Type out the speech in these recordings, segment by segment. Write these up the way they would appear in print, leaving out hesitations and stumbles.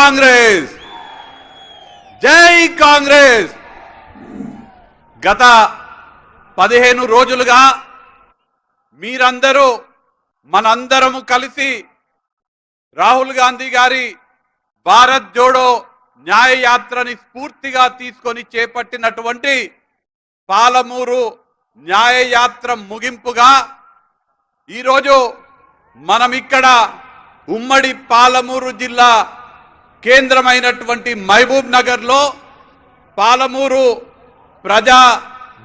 కాంగ్రెస్ జై కాంగ్రెస్ గత 15 రోజులుగా మీరందరూ మనందరము కలిసి రాహుల్ గాంధీ గారి భారత్ జోడో న్యాయ యాత్రని స్ఫూర్తిగా తీసుకొని చేపట్టినటువంటి పాలమూరు న్యాయ యాత్ర ముగింపుగా ఈరోజు మనం ఇక్కడ ఉమ్మడి పాలమూరు జిల్లా కేంద్రమైనటువంటి మహబూబ్ నగర్లో పాలమూరు ప్రజా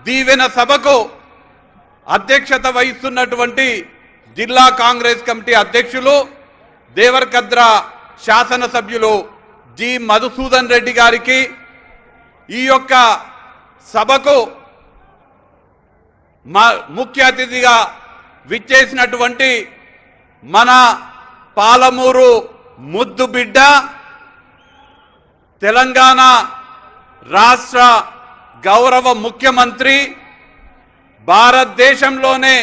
దీవెన సభకు అధ్యక్షత వహిస్తున్నటువంటి జిల్లా కాంగ్రెస్ కమిటీ అధ్యక్షులు దేవరకద్ర శాసనసభ్యులు జి మధుసూదన్ రెడ్డి గారికి ఈ యొక్క సభకు ముఖ్య అతిథిగా విచ్చేసినటువంటి మన పాలమూరు ముద్దు బిడ్డ తెలంగాణ రాష్ట్ర గౌరవ ముఖ్యమంత్రి భారతదేశంలోనే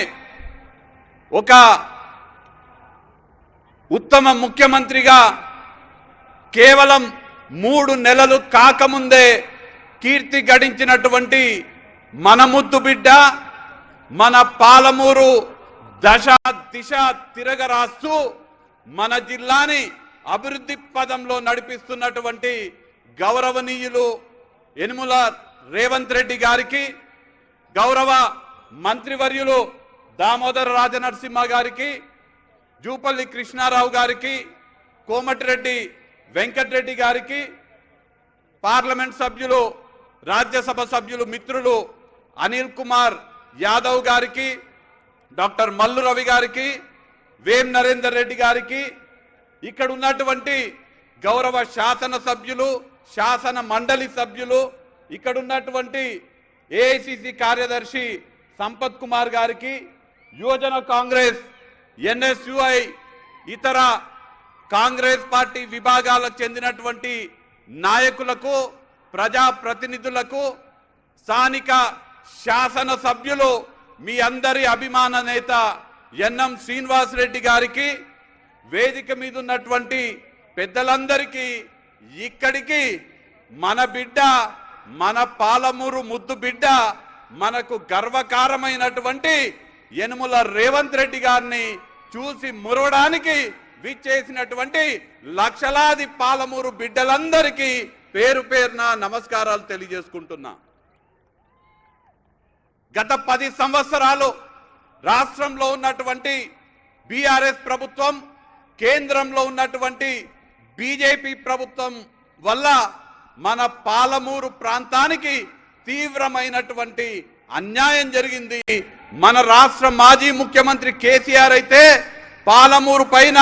ఒక ఉత్తమ ముఖ్యమంత్రిగా కేవలం 3 నెలలు కాకముందే కీర్తి గడించినటువంటి మన ముద్దు బిడ్డ మన పాలమూరు దిశ తిరగరాస్తూ మన జిల్లాని అభివృద్ధి పదంలో నడిపిస్తున్నటువంటి గౌరవనీయులు యనుమల రేవంత్ రెడ్డి గారికి, గౌరవ మంత్రివర్యులు దామోదర రాజనరసింహ గారికి, జూపల్లి కృష్ణారావు గారికి, కోమటిరెడ్డి వెంకటరెడ్డి గారికి, పార్లమెంట్ సభ్యులు రాజ్యసభ సభ్యులు మిత్రులు అనిల్ కుమార్ యాదవ్ గారికి, డాక్టర్ మల్లు రవి గారికి, వేం నరేందర్ రెడ్డి గారికి, ఇక్కడ ఉన్నటువంటి గౌరవ శాసన సభ్యులు శాసన మండలి సభ్యులు, ఇక్కడ ఉన్నటువంటి ఏఐసిసి కార్యదర్శి సంపత్ కుమార్ గారికి, యువజన కాంగ్రెస్ ఎన్ఎస్యుఐ ఇతర కాంగ్రెస్ పార్టీ విభాగాలకు చెందినటువంటి నాయకులకు, ప్రజా ప్రతినిధులకు, స్థానిక శాసన సభ్యులు, మీ అందరి అభిమాన నేత ఎన్ఎం శ్రీనివాస్ రెడ్డి గారికి, వేదిక మీద ఉన్నటువంటి పెద్దలందరికీ, ఇక్కడికి మన బిడ్డ మన పాలమూరు ముద్దు బిడ్డ మనకు గర్వకారమైనటువంటి యనుమల రేవంత్ రెడ్డి గారిని చూసి మురవడానికి విచ్చేసినటువంటి లక్షలాది పాలమూరు బిడ్డలందరికీ పేరు పేరున నమస్కారాలు తెలియజేసుకుంటున్నా. గత 10 సంవత్సరాలు రాష్ట్రంలో ఉన్నటువంటి బీఆర్ఎస్ ప్రభుత్వం, కేంద్రంలో ఉన్నటువంటి బీజేపీ ప్రభుత్వం వల్ల మన పాలమూరు ప్రాంతానికి తీవ్రమైనటువంటి అన్యాయం జరిగింది. మన రాష్ట్ర మాజీ ముఖ్యమంత్రి కేసీఆర్ అయితే పాలమూరు పైన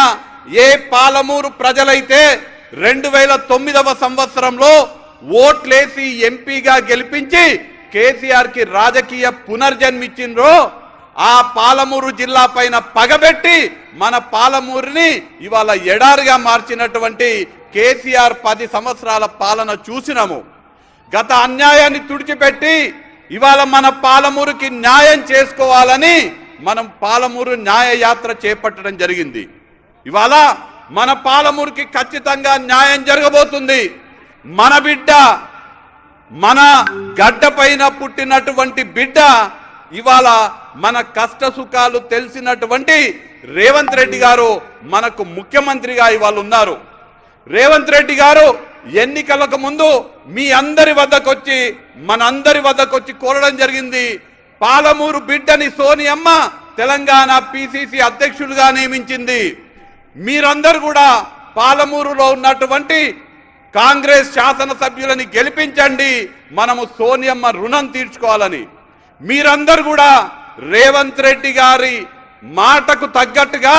ఏ పాలమూరు ప్రజలైతే 2009వ సంవత్సరంలో ఓట్లేసి ఎంపీగా గెలిపించి కేసీఆర్ కి రాజకీయ పునర్జన్మిచ్చిండ్రో ఆ పాలమూరు జిల్లా పైన పగబెట్టి మన పాలమూరుని ఇవాళ ఎడారిగా మార్చినటువంటి కేసీఆర్ 10 సంవత్సరాల పాలన చూసినాము. గత అన్యాయాన్ని తుడిచిపెట్టి ఇవాళ మన పాలమూరుకి న్యాయం చేసుకోవాలని మనం పాలమూరు న్యాయ యాత్ర చేపట్టడం జరిగింది. ఇవాళ మన పాలమూరుకి ఖచ్చితంగా న్యాయం జరగబోతుంది. మన బిడ్డ మన గడ్డ పైన పుట్టినటువంటి బిడ్డ ఇవాళ మన కష్ట సుఖాలు తెలిసినటువంటి రేవంత్ రెడ్డి గారు మనకు ముఖ్యమంత్రిగా ఇవాళ ఉన్నారు. రేవంత్ రెడ్డి గారు ఎన్నికలకు ముందు మీ అందరి వద్దకొచ్చి మనందరి వద్దకొచ్చి కోరడం జరిగింది. పాలమూరు బిడ్డని సోనియమ్మ తెలంగాణ పిసిసి అధ్యక్షులుగా నియమించింది. మీరందరూ కూడా పాలమూరులో ఉన్నటువంటి కాంగ్రెస్ శాసనసభ్యులని గెలిపించండి, మనము సోనియమ్మ రుణం తీర్చుకోవాలని. మీరందరూ కూడా రేవంత్ రెడ్డి గారి మాటకు తగ్గట్టుగా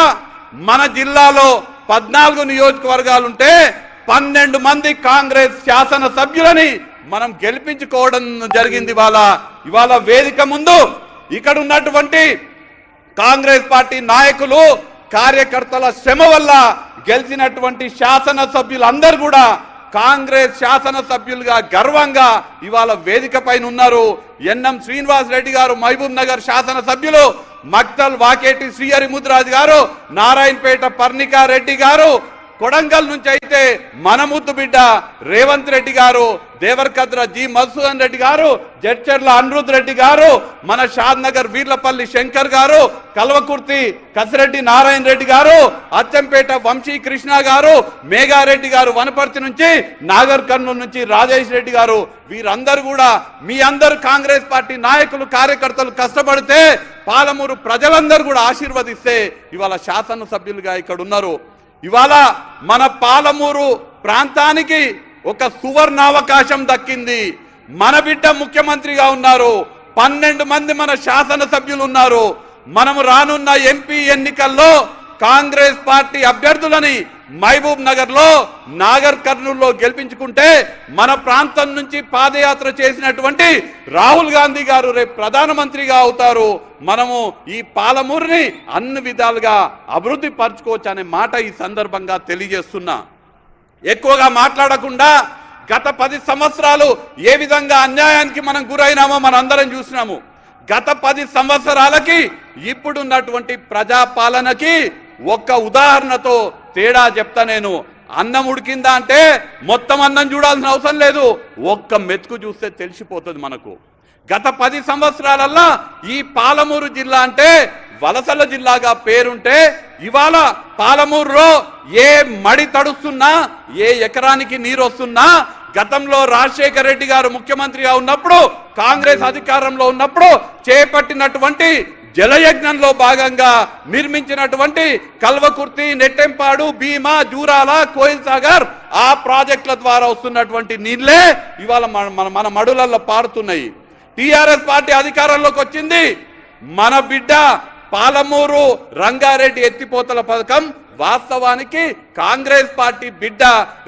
మన జిల్లాలో 14 నియోజకవర్గాలుంటే 12 మంది కాంగ్రెస్ శాసన సభ్యులని మనం గెలిపించుకోవడం జరిగింది. ఇవాళ వేదిక ముందు ఇక్కడ ఉన్నటువంటి కాంగ్రెస్ పార్టీ నాయకులు కార్యకర్తల శ్రమ వల్ల గెలిచినటువంటి శాసన సభ్యులందరూ కూడా కాంగ్రెస్ శాసన సభ్యులుగా గర్వంగా ఇవాళ వేదిక పైన ఉన్నారు. ఎన్ఎం శ్రీనివాస్ రెడ్డి గారు మహబూబ్ నగర్ శాసన సభ్యులు, మక్తల్ వాకేటి శ్రీహరి ముద్రాజ్ గారు, నారాయణపేట పర్ణికా రెడ్డి గారు, కొడంగల్ నుంచి అయితే మన ముద్దు బిడ్డ రేవంత్ రెడ్డి గారు, దేవరకద్ర జి మధుసూదన్ రెడ్డి గారు, జడ్చర్ల అనిరుద్ రెడ్డి గారు, మన షాద్ నగర్ వీర్లపల్లి శంకర్ గారు, కల్వకుర్తి కసిరెడ్డి నారాయణ రెడ్డి గారు, అచ్చంపేట వంశీ కృష్ణ గారు, మేఘారెడ్డి గారు వనపర్తి నుంచి, నాగర్ కర్నూలు నుంచి రాజేష్ రెడ్డి గారు, వీరందరూ కూడా మీ అందరు కాంగ్రెస్ పార్టీ నాయకులు కార్యకర్తలు కష్టపడితే పాలమూరు ప్రజలందరూ కూడా ఆశీర్వదిస్తే ఇవాళ శాసనసభ్యులుగా ఇక్కడ ఉన్నారు. ఇవాళ మన పాలమూరు ప్రాంతానికి ఒక సువర్ణావకాశం దక్కింది. మన బిడ్డ ముఖ్యమంత్రిగా ఉన్నారు, 12 మంది మన శాసనసభ్యులు ఉన్నారు. మనము రానున్న ఎంపీ ఎన్నికల్లో కాంగ్రెస్ పార్టీ అభ్యర్థులని మహబూబ్ నగర్ లో, నాగర్ కర్నూలులో గెలిపించుకుంటే మన ప్రాంతం నుంచి పాదయాత్ర చేసినటువంటి రాహుల్ గాంధీ గారు రేపు ప్రధానమంత్రిగా అవుతారు. మనము ఈ పాలమూరుని అన్ని విధాలుగా అభివృద్ధి పరచుకోవచ్చు అనే మాట ఈ సందర్భంగా తెలియజేస్తున్నా. ఎక్కువగా మాట్లాడకుండా గత 10 సంవత్సరాలు ఏ విధంగా అన్యాయానికి మనం గురైనామో మనందరం చూసినాము. గత 10 సంవత్సరాలకి ఇప్పుడున్నటువంటి ప్రజాపాలనకి ఒక్క ఉదాహరణతో తేడా చెప్తా నేను. అన్నం ఉడికిందా అంటే మొత్తం అన్నం చూడాల్సిన అవసరం లేదు, ఒక్క మెతుకు చూస్తే తెలిసిపోతుంది మనకు. గత 10 సంవత్సరాలల్లో ఈ పాలమూరు జిల్లా అంటే వలసల జిల్లాగా పేరుంటే ఇవాళ పాలమూరులో ఏ మడి తడుస్తున్నా, ఏ ఎకరానికి నీరు వస్తున్నా, గతంలో రాజశేఖర రెడ్డి గారు ముఖ్యమంత్రిగా ఉన్నప్పుడు, కాంగ్రెస్ అధికారంలో ఉన్నప్పుడు చేపట్టినటువంటి జలయజ్ఞంలో భాగంగా నిర్మించినటువంటి కల్వకుర్తి, నెట్టెంపాడు, భీమా, జూరాల, కోయిల్ సాగర్ ఆ ప్రాజెక్టుల ద్వారా వస్తున్నటువంటి నీళ్లే ఇవాళ మన మడులలో పారుతున్నాయి. టిఆర్ఎస్ పార్టీ అధికారంలోకి వచ్చింది. మన బిడ్డ పాలమూరు రంగారెడ్డి ఎత్తిపోతల పథకం వాస్తవానికి కాంగ్రెస్ పార్టీ బిడ్డ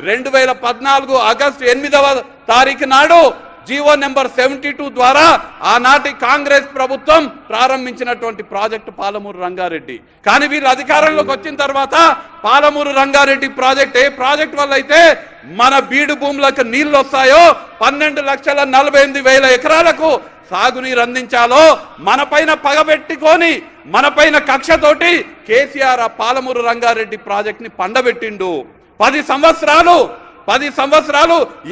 2014 ఆగస్టు 8వ తారీఖు నాడు జీవో నెంబర్ 72 ద్వారా ఆనాటి కాంగ్రెస్ ప్రభుత్వం ప్రారంభించినటువంటి ప్రాజెక్టు పాలమూరు రంగారెడ్డి. కానీ వీళ్ళు అధికారంలోకి వచ్చిన తర్వాత పాలమూరు రంగారెడ్డి ప్రాజెక్ట్ ఏ ప్రాజెక్ట్ వల్ల అయితే మన బీడు భూములకు నీళ్లు వస్తాయో 12,48,000 ఎకరాలకు సాగునీరు అందించాలో మనపైన పగబెట్టుకొని మనపైన కక్షతోటి కేసీఆర్ ఆ పాలమూరు రంగారెడ్డి ప్రాజెక్ట్ ని పండబెట్టిండు. 10 సంవత్సరాలు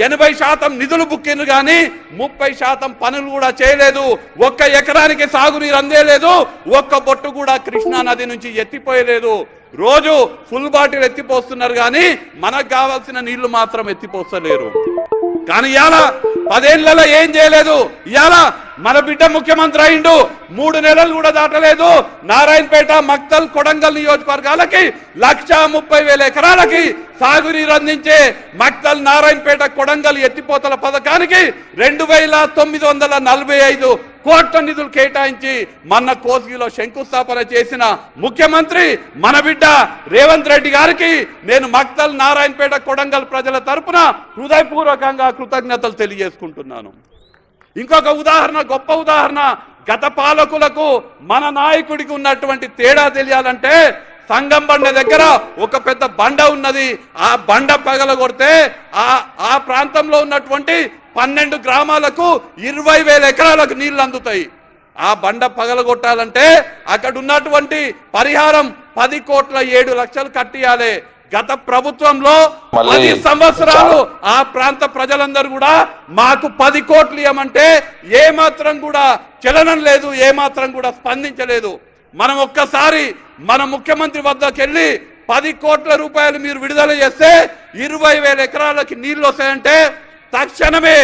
80% నిధులు బుక్కిండ్రు కానీ 30% పనులు కూడా చేయలేదు. ఒక్క ఎకరానికి సాగునీరు అందేలేదు, ఒక్క బొట్టు కూడా కృష్ణా నది నుంచి ఎత్తిపోయలేదు. రోజు ఫుల్ బాటిల్ ఎత్తిపోస్తున్నారు కానీ మనకు కావాల్సిన నీళ్లు మాత్రం ఎత్తిపోస్తలేరు. కానీ ఇవాళ 10 ఏళ్లలో ఏం చేయలేదు. ఇవాళ మన బిడ్డ ముఖ్యమంత్రి అయిండు, 3 నెలలు కూడా దాటలేదు. నారాయణపేట, మక్తల్, కొడంగల్ నియోజకవర్గాలకి 1,30,000 ఎకరాలకి సాగునీరు అందించే మక్తల్, నారాయణపేట, కొడంగల్ ఎత్తిపోతల పథకానికి 2,945 కోట్ల నిధులు కేటాయించి మన కోస్గిలో శంకుస్థాపన చేసిన ముఖ్యమంత్రి మన బిడ్డ రేవంత్ రెడ్డి గారికి నేను మక్తల్, నారాయణపేట, కొడంగల్ ప్రజల తరపున హృదయపూర్వకంగా కృతజ్ఞతలు తెలియజేసుకుంటున్నాను. ఇంకొక ఉదాహరణ, గొప్ప ఉదాహరణ, గత పాలకులకు మన నాయకుడికి ఉన్నటువంటి తేడా తెలియాలంటే సంగం బండ దగ్గర ఒక పెద్ద బండ ఉన్నది. ఆ బండ పగలగొడితే ఆ ప్రాంతంలో ఉన్నటువంటి 12 గ్రామాలకు 20,000 ఎకరాలకు నీళ్లు అందుతాయి. ఆ బండ పగలగొట్టాలంటే అక్కడ ఉన్నటువంటి పరిహారం 10,07,00,000 కట్టియాలి. గత ప్రభుత్వంలో 10 సంవత్సరాలు ఆ ప్రాంత ప్రజలందరూ కూడా మాకు 10 కోట్లు ఇవ్వమంటే ఏమాత్రం కూడా చలనం లేదు, ఏమాత్రం కూడా స్పందించలేదు. మనం ఒక్కసారి మన ముఖ్యమంత్రి వద్దకు వెళ్ళి 10 కోట్ల రూపాయలు మీరు విడుదల చేస్తే 20,000 ఎకరాలకి నీళ్లు వస్తాయంటే తక్షణమే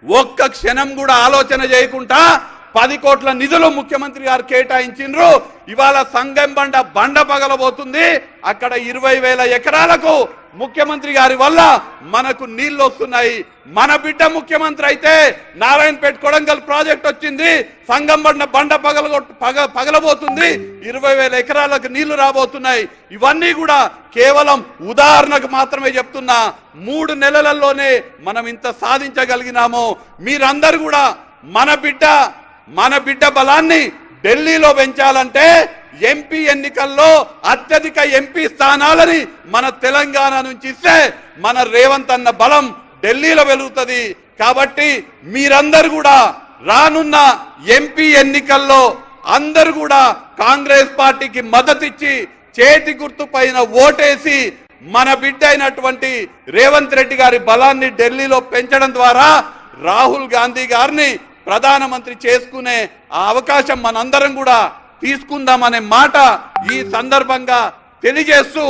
ఒక్క క్షణం కూడా ఆలోచన చేయకుండా 10 కోట్ల నిధులు ముఖ్యమంత్రి గారు కేటాయించిండ్రు. ఇవాళ సంగం బండ పగలబోతుంది. అక్కడ 20,000 ఎకరాలకు ముఖ్యమంత్రి గారి వల్ల మనకు నీళ్లు వస్తున్నాయి. మన బిడ్డ ముఖ్యమంత్రి అయితే నారాయణపేట, కొడంగల్ ప్రాజెక్ట్ వచ్చింది, సంగం బండ పగలబోతుంది, 20,000 ఎకరాలకు నీళ్లు రాబోతున్నాయి. ఇవన్నీ కూడా కేవలం ఉదాహరణకు మాత్రమే చెప్తున్నా. 3 నెలలలోనే మనం ఇంత సాధించగలిగినాము. మీరందరూ కూడా మన బిడ్డ బలాన్ని ఢిల్లీలో పెంచాలంటే ఎంపీ ఎన్నికల్లో అత్యధిక ఎంపీ స్థానాలని మన తెలంగాణ నుంచి ఇస్తే మన రేవంత్ అన్న బలం ఢిల్లీలో వెలుగుతుంది. కాబట్టి మీరందరూ కూడా రానున్న ఎంపీ ఎన్నికల్లో అందరూ కూడా కాంగ్రెస్ పార్టీకి మద్దతు ఇచ్చి చేతి గుర్తు పైన ఓటేసి మన బిడ్డ అయినటువంటి రేవంత్ రెడ్డి గారి బలాన్ని ఢిల్లీలో పెంచడం ద్వారా రాహుల్ గాంధీ గారిని ప్రధానమంత్రి చేసుకునే ఆ అవకాశం మనందరం కూడా తీసుకుందామనే మాట ఈ సందర్భంగా తెలియజేస్తూ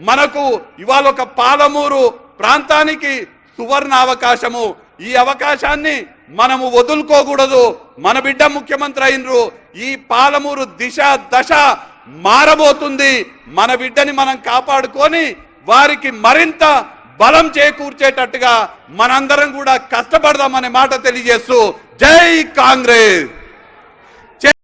మనకు ఇవాళ ఒక పాలమూరు ప్రాంతానికి సువర్ణ అవకాశము, ఈ అవకాశాన్ని మనము వదులుకోకూడదు. మన బిడ్డ ముఖ్యమంత్రి అయినరు, ఈ పాలమూరు దిశ దశ మారబోతుంది. మన బిడ్డని మనం కాపాడుకొని వారికి మరింత బలం చేకూర్చేటట్టుగా మనందరం కూడా కష్టపడదామనే మాట తెలియజేస్తూ జై కాంగ్రెస్.